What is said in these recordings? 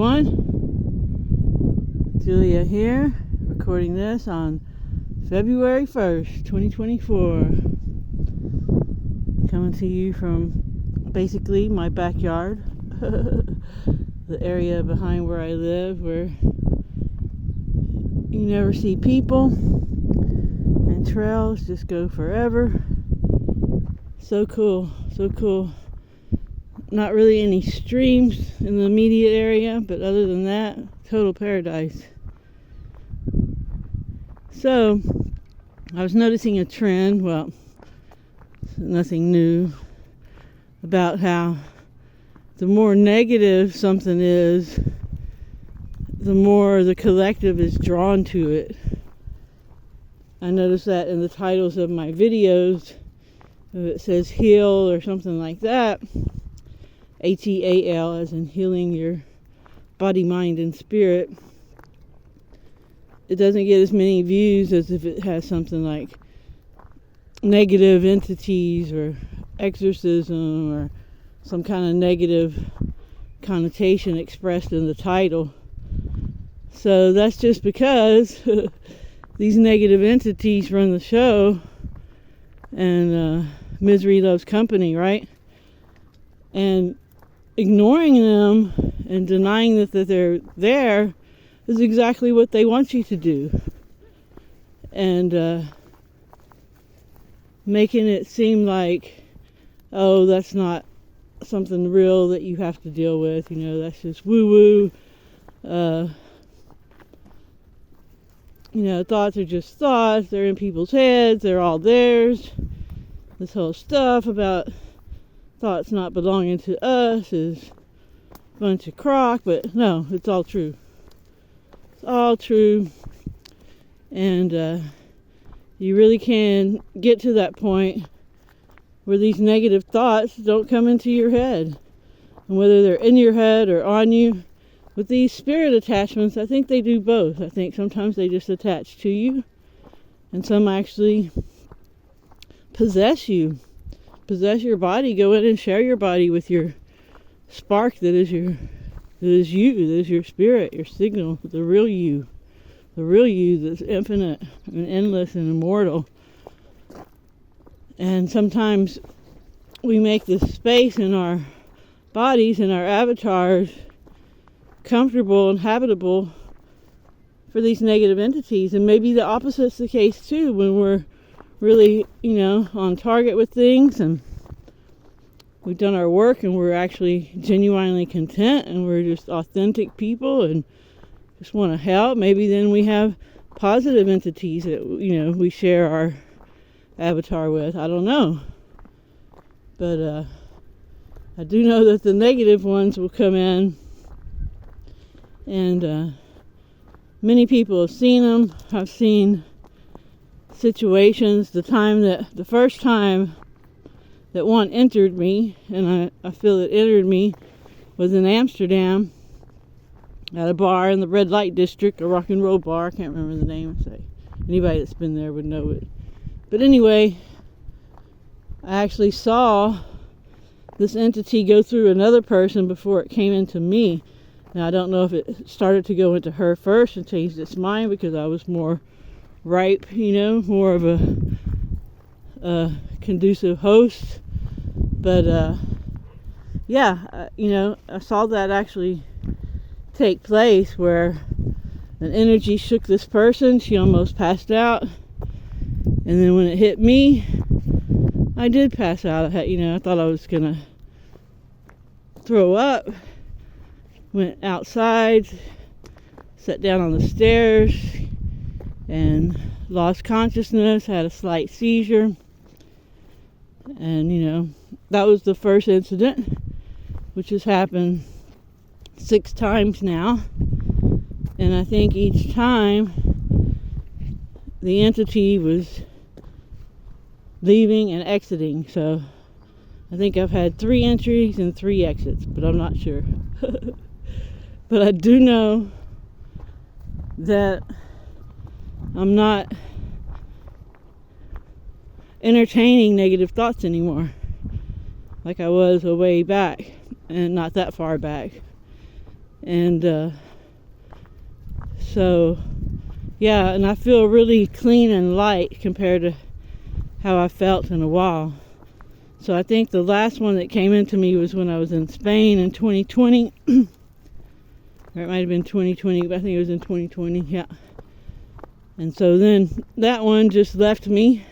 everyone. Julia here, recording this on February 1st, 2024. Coming to you from basically my backyard, the area behind where I live, where you never see people and trails just go forever. So cool, so cool. Not really any streams in the immediate area, but other than that, total paradise. So, I was noticing a trend, well, nothing new, about how the more negative something is, the more the collective is drawn to it. I noticed that in the titles of my videos, if it says heal or something like that, ATAL, as in healing your body, mind, and spirit, it doesn't get as many views as if it has something like negative entities or exorcism or some kind of negative connotation expressed in the title. So that's just because these negative entities run the show, and misery loves company, right? And ignoring them and denying that they're there is exactly what they want you to do. And making it seem like, oh, that's not something real that you have to deal with, that's just woo-woo. Thoughts are just thoughts. They're in people's heads. They're all theirs. This whole stuff about thoughts not belonging to us is a bunch of crock, but no, it's all true. It's all true. And you really can get to that point where these negative thoughts don't come into your head. And whether they're in your head or on you, with these spirit attachments, I think they do both. I think sometimes they just attach to you, and some actually possess you. Possess your body, go in and share your body with your spark that is your spirit, your signal, the real you that's infinite and endless and immortal. And sometimes we make this space in our bodies and our avatars comfortable and habitable for these negative entities, and maybe the opposite's the case too, when we're really, on target with things and we've done our work and we're actually genuinely content and we're just authentic people and just want to help. Maybe then we have positive entities that, we share our avatar with. I don't know. But I do know that the negative ones will come in, and many people have seen them. I've seen situations, the first time that one entered me, and I feel it entered me, was in Amsterdam at a bar in the red light district, a rock and roll bar. I can't remember the name, so anybody that's been there would know it. But anyway, I actually saw this entity go through another person before it came into me. Now, I don't know if it started to go into her first and changed its mind because I was more ripe, more of a conducive host. But I saw that actually take place, where an energy shook this person. She almost passed out, and then when it hit me, I did pass out. I thought I was gonna throw up. Went outside, sat down on the stairs, and lost consciousness, had a slight seizure. And, that was the first incident, which has happened 6 times now. And I think each time the entity was leaving and exiting. So I think I've had 3 entries and 3 exits, but I'm not sure. But I do know that I'm not entertaining negative thoughts anymore like I was a way back, and not that far back. And so, yeah, and I feel really clean and light compared to how I felt in a while. So I think the last one that came into me was when I was in Spain in 2020. Or it might have been 2020, but I think it was in 2020, yeah. And so then that one just left me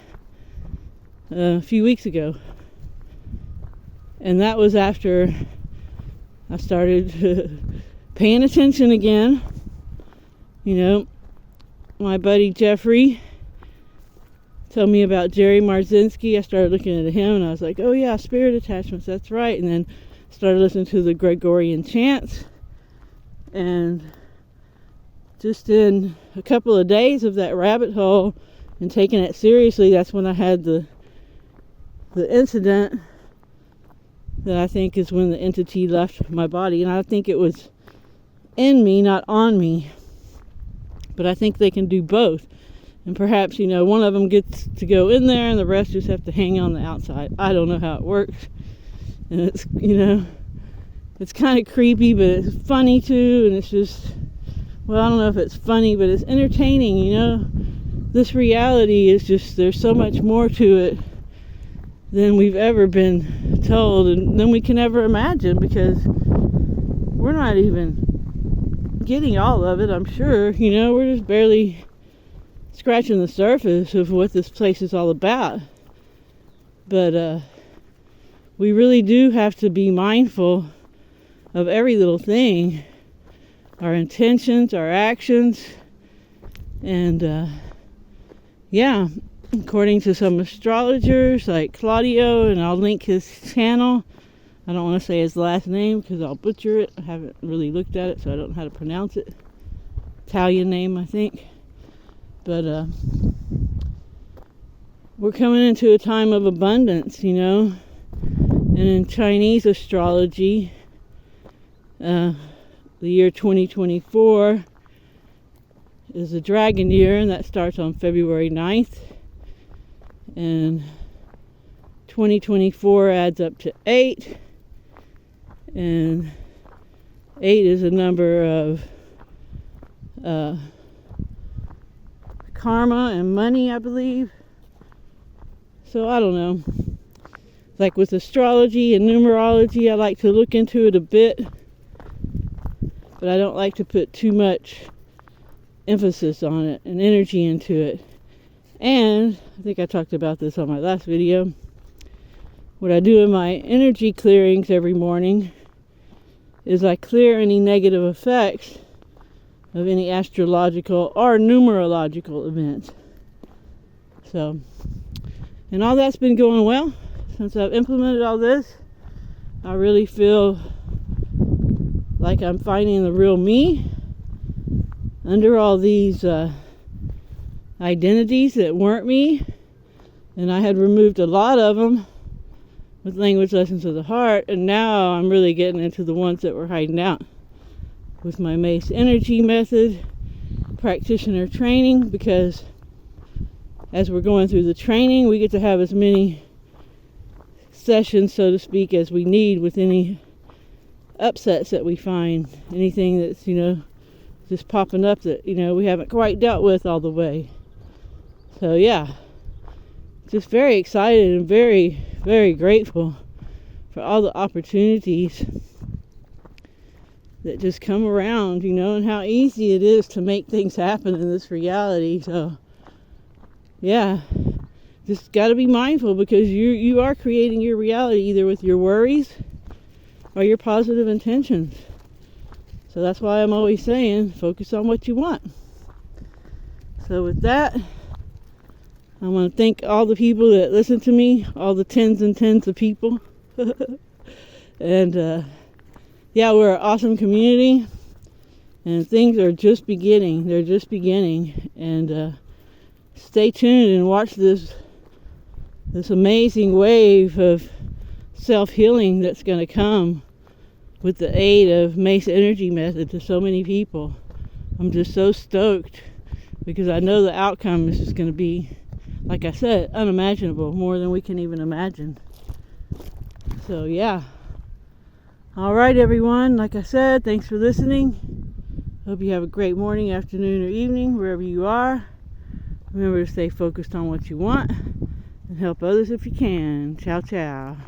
a few weeks ago. And that was after I started paying attention again. You know, my buddy Jeffrey told me about Jerry Marzinski. I started looking at him and I was like, oh yeah, spirit attachments, that's right. And then started listening to the Gregorian chants. And just in a couple of days of that rabbit hole and taking it seriously, that's when I had the incident that I think is when the entity left my body. And I think it was in me, not on me. But I think they can do both. And perhaps, you know, one of them gets to go in there and the rest just have to hang on the outside. I don't know how it works. And it's, you know, it's kind of creepy, but it's funny too. And it's just, well, I don't know if it's funny, but it's entertaining, you know. This reality is just, there's so much more to it than we've ever been told and than we can ever imagine, because we're not even getting all of it, I'm sure. You know, we're just barely scratching the surface of what this place is all about. But we really do have to be mindful of every little thing, our intentions, our actions. And yeah, according to some astrologers like Claudio, and I'll link his channel. I don't want to say his last name because I'll butcher it. I haven't really looked at it, so I don't know how to pronounce it. Italian name, I think. But we're coming into a time of abundance, you know. And in Chinese astrology, the year 2024 is a dragon year, and that starts on February 9th. And 2024 adds up to 8. And 8 is a number of karma and money, I believe. So I don't know. Like with astrology and numerology, I like to look into it a bit, but I don't like to put too much emphasis on it and energy into it. And I think I talked about this on my last video. What I do in my energy clearings every morning is I clear any negative effects of any astrological or numerological events. So, and all that's been going well since I've implemented all this. I really feel like I'm finding the real me under all these identities that weren't me, and I had removed a lot of them with Language Lessons of the Heart, and now I'm really getting into the ones that were hiding out with my Mace energy method practitioner training, because as we're going through the training, we get to have as many sessions, so to speak, as we need with any upsets that we find, anything that's, you know, just popping up that, you know, we haven't quite dealt with all the way. So yeah, just very excited and very, very grateful for all the opportunities that just come around, you know, and how easy it is to make things happen in this reality. So yeah, just got to be mindful, because you are creating your reality either with your worries or your positive intentions. So that's why I'm always saying, focus on what you want. So with that, I want to thank all the people that listen to me, all the tens and tens of people. And yeah, we're an awesome community, and things are just beginning. They're just beginning. And stay tuned and watch this amazing wave of self-healing that's going to come with the aid of Mace Energy Method to so many people. I'm just so stoked, because I know the outcome is just going to be, like I said, unimaginable, more than we can even imagine. So yeah, Alright, everyone, like I said, thanks for listening. Hope you have a great morning, afternoon, or evening, wherever you are. Remember to stay focused on what you want and help others if you can. Ciao, ciao.